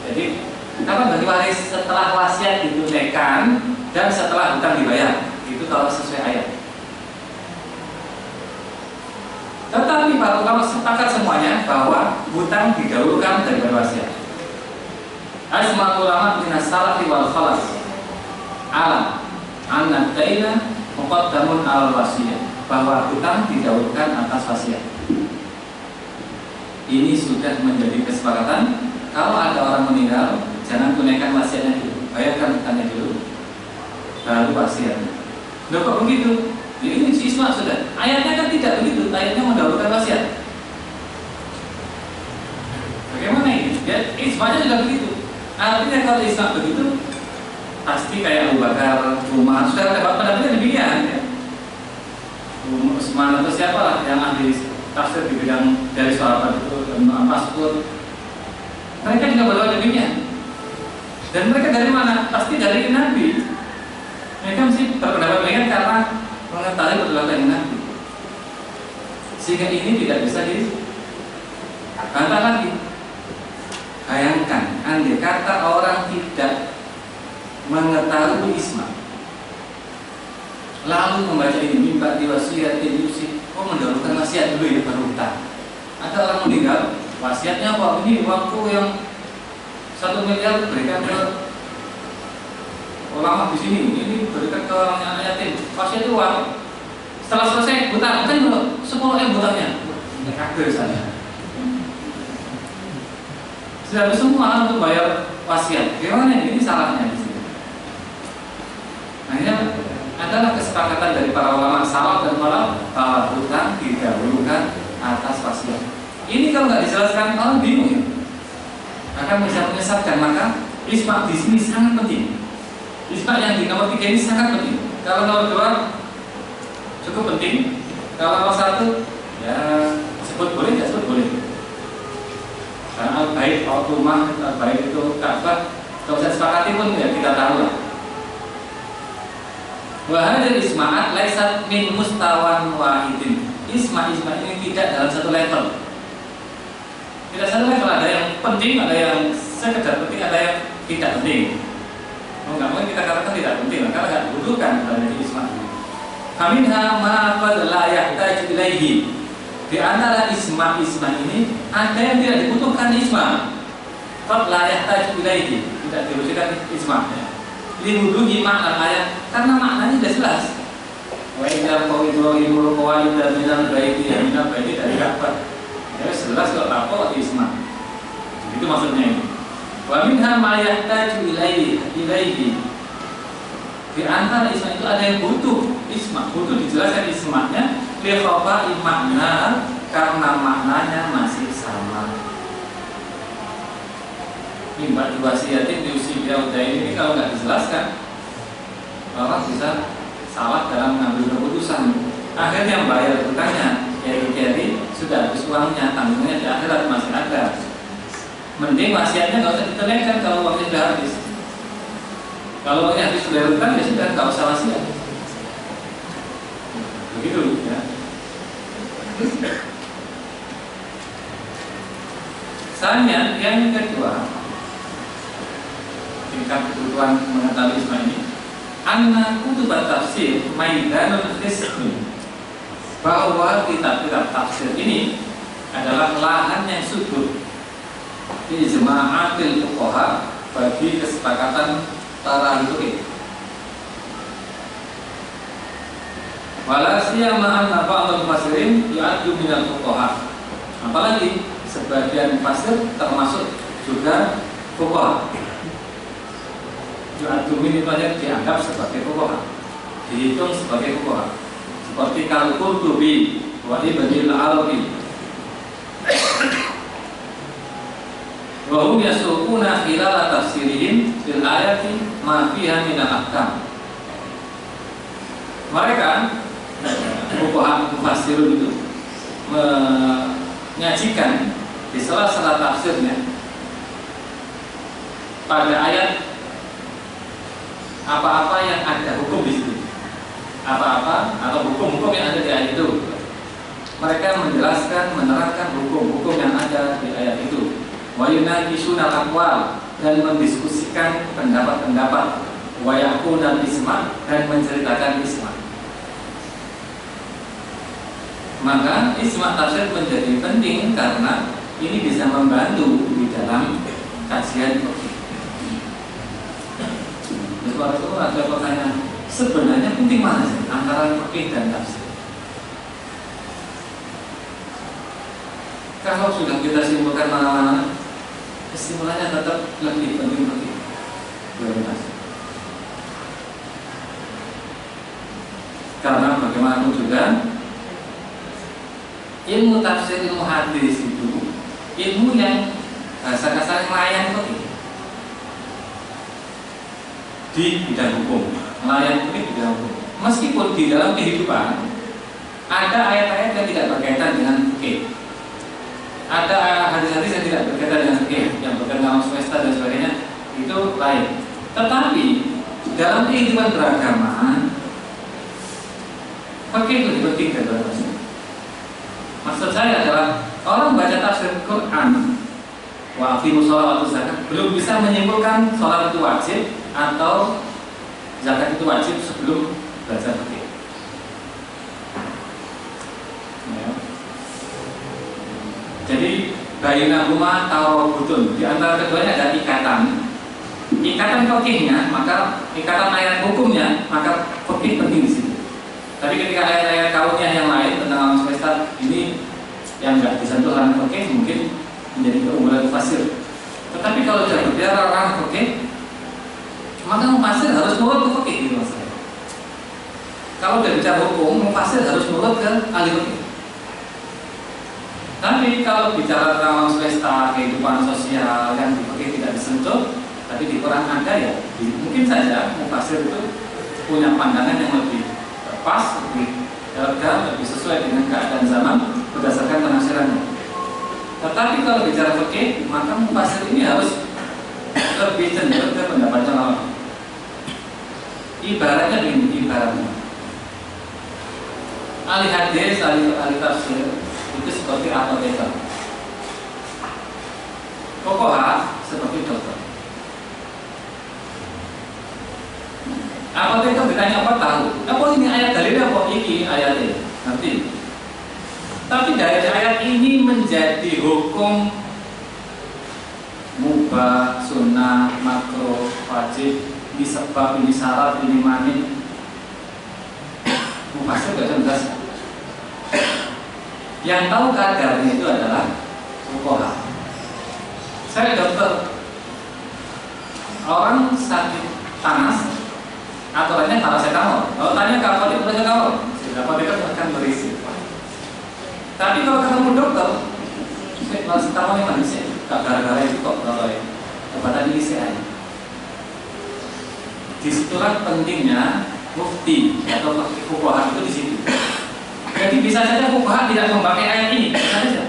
Jadi apa bagi waris setelah wasiat ditunaikan dan setelah hutang dibayar, itu kalau sesuai ayat. Tetapi para ulama sepakat semuanya bahwa hutang didahulukan daripada wasiat. Asma ulama minas salafi wal khalaf alam anna daina muqaddamun al wasiyah, bahwa hutang didahulukan atas wasiat. Ini sudah menjadi kesepakatan. Kalau ada orang meninggal, jangan tunaikan wasiatnya dulu, bayarkan hutangnya dulu, baru wasiatnya. Loh kok begitu? Ini isma sudah. Ayatnya kan tidak begitu. Ayatnya mendahulukan wasiat. Bagaimana ini? Ya, ismanya sudah begitu. Artinya kalau isma begitu, pasti kayak Abu Bakar, Umar, sudah dapat pendapatnya demikian. Ya. Utsman atau siapa lah yang ahli tafsir di bidang dari sahabat itu, Mas'ud. Mereka juga berdoa demikian. Dan mereka dari mana? Pasti dari Nabi. Mereka mesti berpendapat demikian karena mengetahui perbuatan Nabi. Sehingga ini tidak bisa dibantah lagi. Bayangkan, andai kata orang tidak mengetahui isma, lalu membaca ini mimba di wasiat yusi, mendahulukan wasiat dulu ya baru hutang. Ada orang meninggal, wasiatnya apa? Ini waktu yang 1 miliar berikan ke ulama di sini, ini berikan ke orang yang yatim. Wasiat itu uang. Setelah selesai hutang, kan 10 hutangnya. Kagak saya. Sudah habis semua untuk bayar wasiat. Gimana ini? Ini salahnya di sini. Akhirnya adalah kesepakatan dari para ulama salaf dan para hutang didahulukan atas wasiat. Ini kalau nggak dijelaskan orang bingung ya. Akan bisa menyesatkan. Maka isma di sini sangat penting. Isma yang di nomor 3 ini sangat penting. Kalau nomor 2 cukup penting. Kalau nomor 1 ya sebut boleh, tidak sebut boleh. Karena al-bait, al-rumah, al-bait itu Ka'bah, kalau saya sepakati pun ya kita tahu lah. Wahadil isma'at laisat min mustawan wahidin. Isma-isma ini tidak dalam satu level. Tidak satu level, ada yang penting, ada yang sekedar penting, ada yang tidak penting. Nggak mungkin kita katakan tidak penting, karena nggak dibutuhkan dari isma. Faminha ma qad la yahtaju ilaihi. Di antara isma-isma ini ada yang tidak dibutuhkan isma. Qad la yahtaju ilaihi, tidak dibutuhkan isma. Liwuduhi makna ayat, karena maknanya sudah jelas. Wa idza qawidul qawaid minal baiti minal baiti dari Ka'bah. Ya jelas kok tapo isma. Itu maksudnya ini. Wa minha ma yahtaju ilaihi. Di antara isma itu ada yang butuh isma, butuh dijelaskan ismanya li khafa'i makna karena maknanya masih sama. Mimba diwasiatin diusi biauda ini kalau nggak dijelaskan orang bisa salah dalam mengambil keputusan. Akhirnya bayar hutangnya, carry sudah habis uangnya, tanggungnya di akhirat masih ada. Mending wasiatnya nggak usah ditunaikan kalau uangnya sudah habis. Kalau uangnya habis bayar hutang ya sudah nggak usah wasiat. Begitu ya. Misalnya yang kedua, tingkat kebutuhan mengetahui isma ini, anna kutubat tafsir maidanul khismi, bahwa kitab-kitab tafsir ini adalah lahan yang subur di jama'atil fuqaha bagi kesepakatan para ahli. Wala siyama anna ba'dal mufassirin yu'addu minal fuqaha. Apalagi sebagian mufassir termasuk juga fuqaha. Yu'addu min itu aja dianggap sebagai fuqaha, dihitung sebagai fuqaha. Seperti Al-Qurtubi wa Ibnul Arabi. Wa hum yasuquna khilal tafsirihim fil ayati ma fiha min al-ahkam. Mereka fuqaha mufassirun itu menyajikan di sela-sela tafsirnya pada ayat apa-apa yang ada hukum di situ, apa-apa atau hukum-hukum yang ada di ayat itu. Mereka menjelaskan, menerangkan hukum-hukum yang ada di ayat itu. Wa yunaqishuna al-aqwal, dan mendiskusikan pendapat-pendapat. Wa yaquna isma, dan menceritakan isma. Maka isma tafsir menjadi penting karena ini bisa membantu di dalam kajian fikih. Terus itu ada pertanyaan, sebenarnya penting mana sih antara fikih dan tafsir? Kalau sudah kita simpulkan mana-mana, kesimpulannya tetap lebih penting fikih. Karena bagaimanapun juga ilmu tafsir, ilmu hadis itu ilmu yang kasar-kasar melayani fikih di bidang hukum, melayani fikih di bidang hukum. Meskipun di dalam kehidupan ada ayat-ayat yang tidak berkaitan dengan fikih, ada hadis-hadis yang tidak berkaitan dengan fikih, yang berkaitan dengan semesta dan sebagainya, itu lain. Tetapi dalam kehidupan beragama, fikih lebih penting daripada tafsir. Maksud saya adalah orang baca tafsir Quran, wa aqimus shalah wa atuz zakat, belum bisa menyimpulkan sholat itu wajib atau zakat itu wajib sebelum belajar fikih. Ya. Jadi bainahuma tarabutun, di antara keduanya ada ikatan fikihnya, maka ikatan ayat hukumnya, maka fikih penting di situ. Tapi ketika ayat-ayat kaumnya yang lain tentang alam semesta ini yang nggak disentuh ranah fikih, mungkin menjadi keunggulan mufassir. Tetapi kalau sudah berbicara ranah fikih, maka mufassir harus nurut ke fikih gitu maksudnya. Kalau sudah bicara hukum, mufassir harus nurut ke ahli fikih. Tapi kalau bicara tentang alam semesta, kehidupan sosial yang di fikih tidak disentuh, tapi di Quran ada ya, mungkin saja mufassir itu punya pandangan yang lebih pas, lebih elegan, lebih sesuai dengan keadaan zaman berdasarkan penafsirannya. Tetapi kalau bicara fikih, maka mufassir ini harus lebih cenderung ke pendapatnya ulama. Ibaratnya begini, ibaratnya ahli hadis, ahli tafsir itu seperti apoteker, fuqaha seperti dokter. Apoteker ditanya apa tahu? Apa ini ayat dalilnya? Apa ini ayatnya? Nanti. Tapi dari ayat ini menjadi hukum mubah, sunnah, makruh, wajib, ini sebab, ini syarat, ini mani. Mufassir tidak jelas. Yang tahu kadarnya itu adalah fuqaha. Saya dokter, orang sakit panas, aturannya paracetamol. Kalau tanya ke apotek paracetamol, apoteker akan berisi. Tapi kalau ketemu dokter, paracetamol yang manis ya, gara-gara itu kok kalau ya, kepada diisi aja. Disitulah pentingnya mufti atau fuqaha itu di situ. Jadi bisa saja fuqaha tidak memakai ayat ini, bisa saja.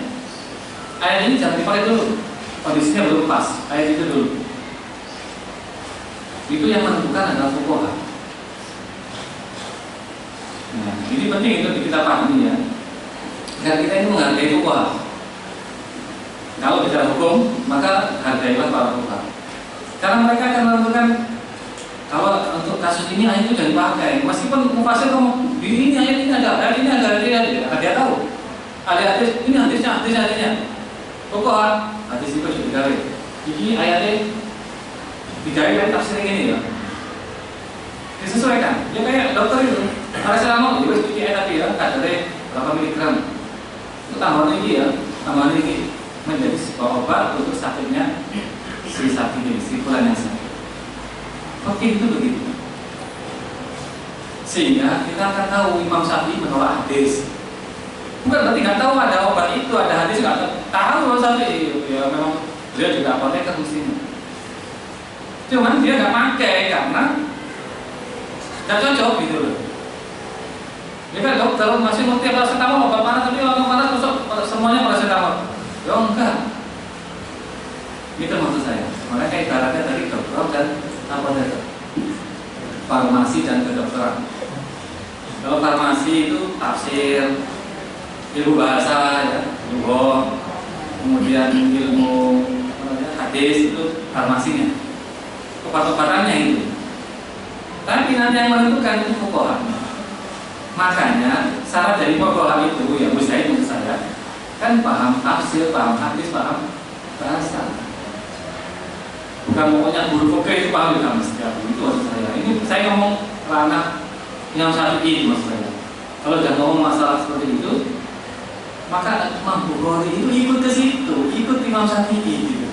Ayat ini jangan dipakai dulu, kondisinya belum pas. Ayat itu dulu. Itu yang menentukan adalah fuqaha. Nah, ini penting itu kita pahami ya. Dan kita ini menghargai fuqaha. Kalau bicara hukum, maka hargailah para fuqaha. Karena mereka akan menentukan kalau untuk kasus ini ayat itu jangan dipakai. Meskipun mufasir ngomong ini ayat ini ada, ayat ini ada, dia tahu. Ada hadis ini hadisnya. Fuqaha hadis itu sudah digawe. Jadi ayatnya digawe tafsir ini ya. Disesuaikan. Ya kayak dokter itu. Paracetamol juga seperti ayat tadi ya, kadarnya berapa miligram. Itu tambahan ini ya, tambahan ini menjadi sebuah obat untuk sakitnya si sakit ini, si fulan yang sakit. Oke, itu begitu. Sehingga kita akan tahu Imam Syafi'i menolak hadis. Bukan berarti nggak tahu ada obat itu, ada hadis nggak tahu Imam Syafi'i. Ya memang dia juga apoteker mestinya. Cuman dia nggak pakai karena nggak cocok gitu loh. Dia kan dokter masih ngerti paracetamol obat panas, tapi orang panas masuk semuanya paracetamol. Ya enggak. Itu maksud saya. Makanya ibaratnya dari dokter dan apoteker, farmasi dan kedokteran. Kalau farmasi itu tafsir, ilmu bahasa, ya, ilmu, kemudian ilmu hadis itu farmasinya, obat-obatannya itu. Tapi nanti yang menentukan itu fuqaha. Makanya syarat dari fuqaha itu ya mustahil menurut saya kan paham tafsir, paham hadis, paham bahasa. Bukan pokoknya guru fikih itu paham juga mesti itu maksud saya. Ini saya ngomong ranah yang Syafi'i itu maksud saya. Kalau sudah ngomong masalah seperti itu, maka Imam Bukhari itu ikut ke situ, ikut Imam Syafi'i gitu.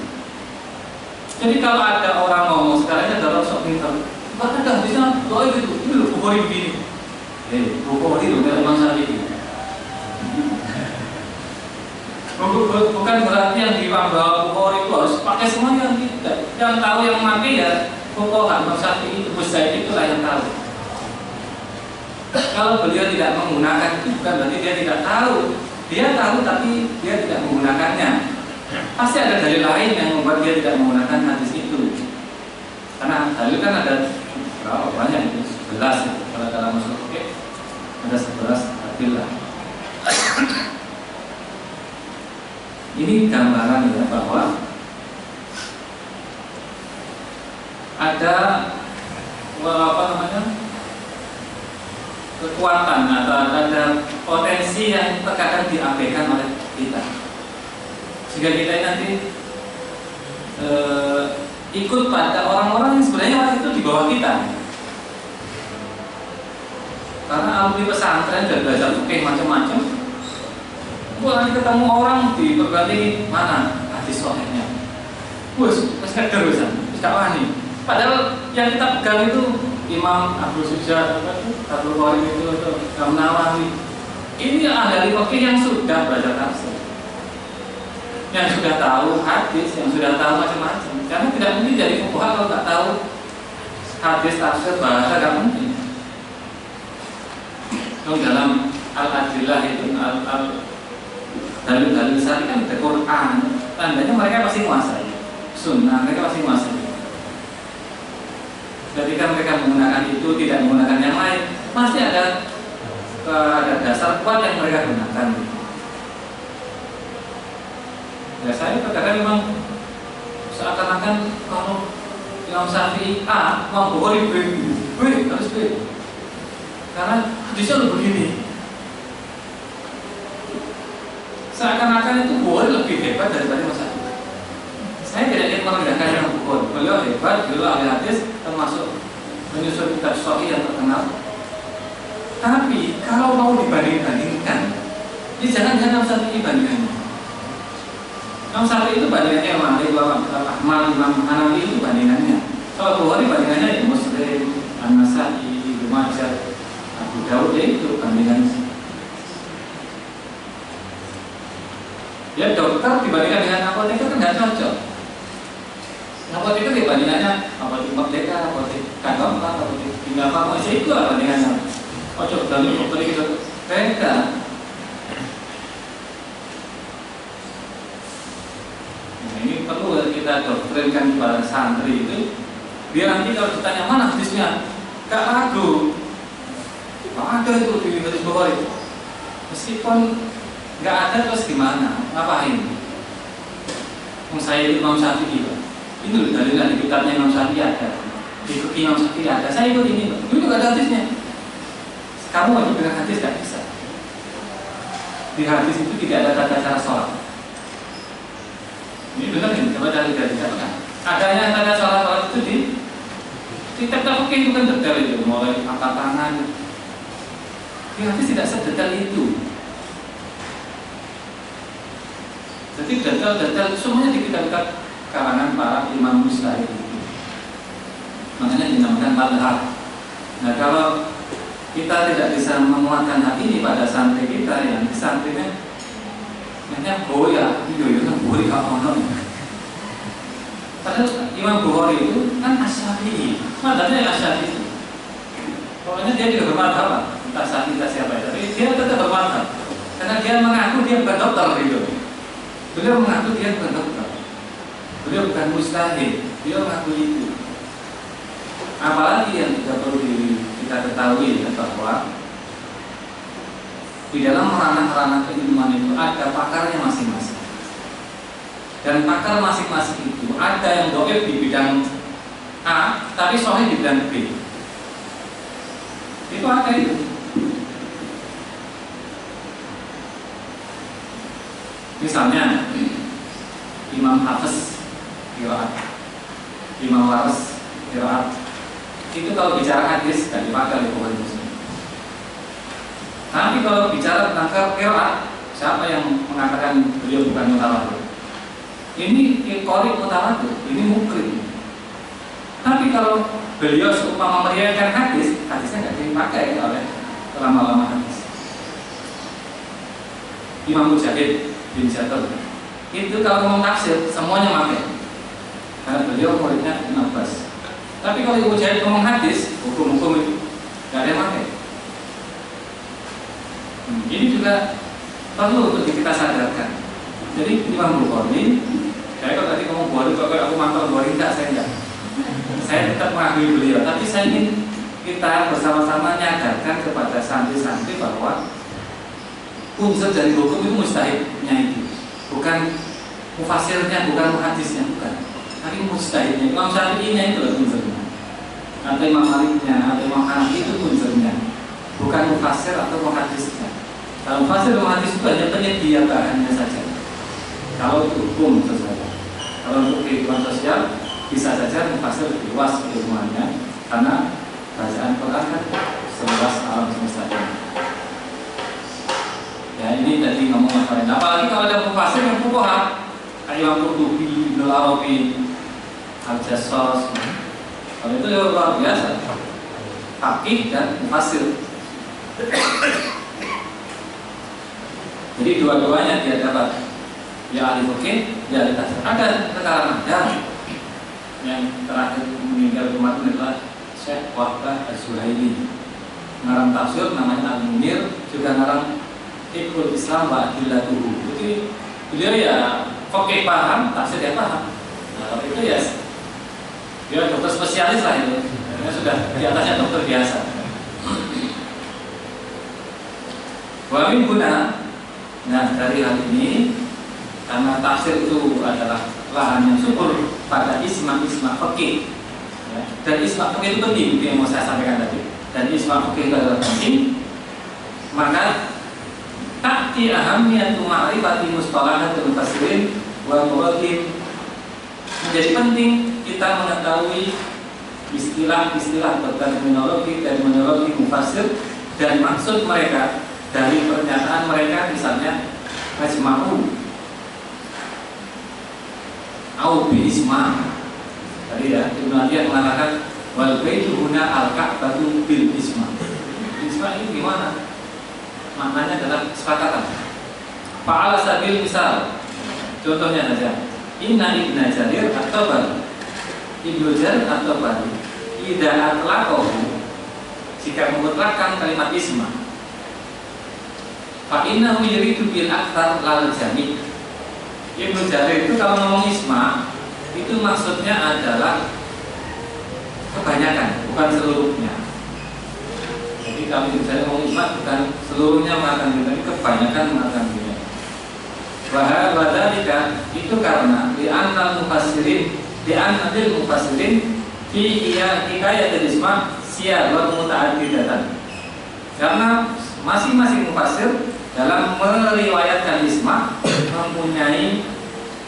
Jadi kalau ada orang ngomong sekarang ada orang sok pintar, bahkan ada hadisnya doa gitu, ini loh Bukhari begini. Bukhari loh dari Imam Syafi'i. Bukan berarti yang diwambah Bukhari itu harus pakai semuanya, tidak. Yang tahu yang mati ya fuqaha Imam Syafi'i itu Busaid itulah yang tahu. Kalau beliau tidak menggunakan itu bukan berarti dia tidak tahu. Dia tahu tapi dia tidak menggunakannya. Pasti ada dalil lain yang membuat dia tidak menggunakan hadis itu. Karena dalil kan ada berapa banyak itu 11 itu. Kalau dalam usul fikih ada 11 adillah. Ini gambaran ya bahwa ada kekuatan atau ada potensi yang terkadang diabaikan oleh kita, sehingga kita nanti ikut pada orang-orang yang sebenarnya orang itu di bawah kita. Karena alumni pesantren dan belajar fikih macam-macam, nanti ketemu orang di berbagai mana hadis sahihnya, sekedar tidak wani. Padahal yang kita pegang itu Imam Abu Sujad, Abdul Qarim itu, Imam Nawawi. Ini ahli fikih yang sudah belajar tafsir, yang sudah tahu hadis, yang sudah tahu macam-macam. Karena tidak mungkin jadi fuqaha kalau tidak tahu hadis, tafsir, bahasa, tidak mungkin. Kalau dalam al-adillah itu dalil-dalil syar'i kan ada Quran, tandanya mereka pasti menguasai. Sunnah mereka pasti menguasai. Ketika mereka menggunakan itu tidak menggunakan yang lain, pasti ada dasar kuat yang mereka gunakan. Ya saya kadang memang seakan-akan kalau Imam Syafi'i A, Imam Bukhari B harus B. Karena hadisnya begini. Seakan-akan itu Bukhari lebih hebat daripada Imam Syafi'i. Saya tidak ingin merendahkan Imam Bukhari. Beliau hebat, beliau ahli hadis, termasuk menyusun kitab Sahih yang terkenal. Tapi kalau mau dibanding-bandingkan, Jadi jangan dengan Imam Syafi'i bandingannya. Imam Syafi'i itu bandingannya Malik, Ahmad, Imam Hanafi itu bandingannya. Kalau Bukhari bandingannya ya Muslim, An-Nasa'i, Ibnu Majah, Abu Daud, ya itu bandingannya. Ya dokter dibandingkan dengan apoteker kan nggak cocok. Apoteker dibandingannya apotek Merdeka, apotek Kagompa, apotek Tinggal Farmasi itu lah bandingannya. Cocok dari dokter itu beda. Nah, ini perlu kita doktrinkan kepada santri itu, biar nanti kalau ditanya mana hadisnya, gak ragu. Ada itu di hadis Bukhari. Meskipun nggak ada terus gimana? Ngapain? Saya Imam Syafi'i, ini dalilnya di kitabnya Imam Syafi'i ada, di fikih Imam Syafi'i ada. Saya ikut ini, itu nggak ada hadisnya. Kamu wajib dengan hadis nggak bisa. Di hadis itu tidak ada tata cara sholat. Ini benar ini, coba cari dari siapa? Adanya tata cara sholat itu di kitab fikih bukan detail itu, mulai angkat tangan. Di hadis tidak sedetail itu. Jadi detail semuanya di kitab-kitab karangan para imam mujtahid itu. Makanya dinamakan madhab. Nah kalau kita tidak bisa menguatkan hal ini pada santri kita, yang santrinya hanya boya, itu boya kalau padahal Imam Bukhari itu kan Asy-Syafi'i, madhabnya Asy-Syafi'i. Pokoknya dia juga bermadhab, entah Syafi'i entah siapa ya, tapi dia tetap bermadhab karena dia mengaku dia bukan dokter gitu. Beliau mengaku dia bukan dokter, beliau bukan mujtahid, beliau mengaku itu. Apalagi yang tidak perlu kita ketahui bahwa di dalam ranah-ranah keilmuan itu ada pakarnya masing-masing. Dan pakar masing-masing itu ada yang dhaif di bidang A, tapi sahih di bidang B. Itu ada itu. Misalnya Imam Hafiz qiraat, Imam Waras qiraat. Itu kalau bicara hadis tidak dipakai oleh Bukhari Muslim. Tapi kalau bicara tentang qiraat, siapa yang mengatakan beliau bukan mutawatir? Ini qari mutawatir, ini mukrim. Tapi kalau beliau seumpama meriwayatkan hadis, hadisnya tidak dipakai oleh ulama-ulama hadis. Imam Mujahid bin Jabir itu kalau ngomong tafsir semuanya pakai karena beliau muridnya Ibnu Abbas. Tapi kalau Imam Mujahid ngomong hadis, hukum-hukum itu nggak ada yang pakai. Ini juga perlu untuk kita sadarkan. Jadi Imam Bukhari, saya kalau tadi ngomong Bukhari, kalau aku mantau Bukhari enggak, saya enggak. Saya tetap mengakui beliau, tapi saya ingin kita bersama-sama nyadarkan kepada santri-santri bahwa unsur dari hukum itu mujtahidnya itu, bukan mufasirnya, bukan muhadisnya, bukan, tapi mujtahidnya. Imam Syafi'inya itu loh unsurnya, atau Imam Maliknya, atau Imam Hanafi itu unsurnya, bukan mufasir atau muhadisnya. Kalau mufasir dan muhadis itu hanya penyedia bahannya saja. Kalau itu hukum saja. Kalau untuk kehidupan sosial bisa saja mufasir lebih luas ilmuannya, karena bacaan Quran kan seluas alam semesta ini. Ya ini tadi ngomong masalah. Apalagi kalau ada mufasir yang fuqaha, kayak Imam Qurtubi, Ibnu Arabi, Al-Jassas. Kalau itu luar biasa. Faqih dan mufasir. Jadi dua-duanya dia dapat. Ya ahli fikih, ya ahli tafsir. Ada sekarang ada yang terakhir meninggal kemarin adalah Syekh Wahbah Az-Zuhaili. Ngarang tafsir namanya Al-Munir, juga ngarang Fiqhul Islam wa Adillatuhu. Jadi beliau ya fikih paham, tafsir dia paham. Nah, kalau itu ya dia dokter spesialis lah itu. Dia sudah di atasnya dokter biasa. Wa min guna. Nah, dari hal ini karena tafsir itu adalah lahan yang subur pada isma-isma fikih. Ya. Dan isma fikih itu penting, yang mau saya sampaikan tadi. Dan isma fikih itu adalah penting. Maka ta'ti ahamiyatu ma'rifati mustalahatul mufassirin wa muradim. Menjadi penting kita mengetahui istilah-istilah terminologi dan mufassir dan maksud mereka dari pernyataan mereka, misalnya ajma'u au bi isma. Tadi ya Ibnu Atiyah mengatakan wal baitu huna al-ka'batu bil isma. Isma ini gimana? Maknanya adalah kesepakatan. Fa'ala sabil misal. Contohnya saja. Inna Ibnu Jarir at-Tabari. Ibnu Jarir at-Tabari idza atlaqahu, jika memutlakkan kalimat isma, fa innahu yuridu bil aktsar lal jami'. Ibnu Jarir itu kalau ngomong isma itu maksudnya adalah kebanyakan, bukan seluruhnya. Jadi kalau Ibnu Jarir ngomong isma bukan seluruhnya makan tapi kebanyakan makan dunia. Wahadzalika itu karena di anal mufassirin fi hikayat al-isma siyaghatun muta'addidatan. Karena masing-masing mufassir dalam meriwayatkan isma mempunyai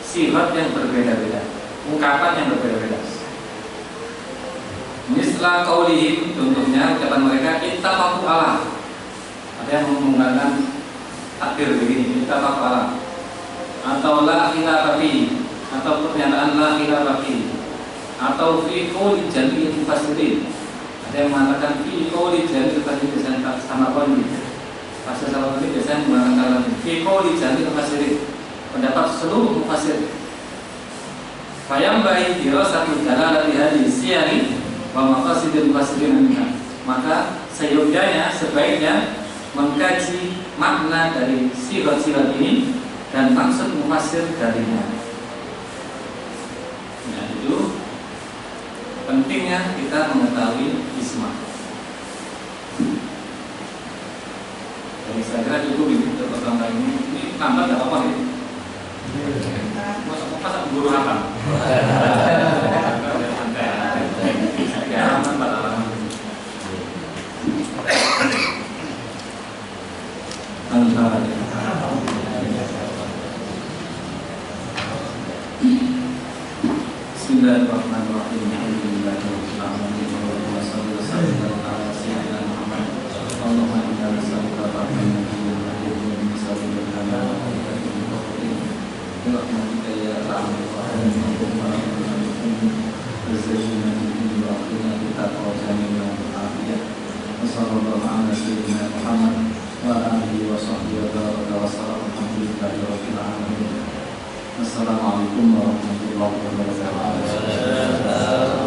sifat yang berbeda-beda, ungkapan yang berbeda-beda. Misal qaulihim, contohnya ucapan mereka ittafaqu ala. Ada yang menggunakan takdir begini, ittafaqu ala. Atau la khilafa fihi, atau pernyataan la khilafa fihi, atau fi qouli jami'il mufassirin. Ada yang mengatakan fi qouli jami'il mufassirin sama qawli. Pasal salah ini biasanya mengatakan fi qouli jami'il mufassirin, pendapat seluruh mufassir. Fayam bayi dirasatu dalalati hadhihi siyari wa maqasidil mufassirin minha. Maka seyogyanya sebaiknya mengkaji makna dari sifat-sifat ini dan maksud mufassir darinya. Nah, itu pentingnya kita mengetahui isma. Jadi saya kira cukup ini untuk pertama ini. Ini tambah tidak apa-apa ini. Masa guru apa? Halaman 4 halaman. Bismillahirrahmanirrahim. Alhamdulillahirabbil alamin. Wassalatu wassalamu ala sayyidina Muhammad. Allahumma inna nas'aluka rahmatan min sabil halal wa min rahmatika ya arhamar rahimin. Zayyina bi waqtina bi taqwa jamina afiyah. Wassallallahu ala sayyidina Muhammad wa alihi wa sahbihi wa sallam. Alhamdulillahirabbil alamin. Assalamualaikum warahmatullahi wabarakatuh.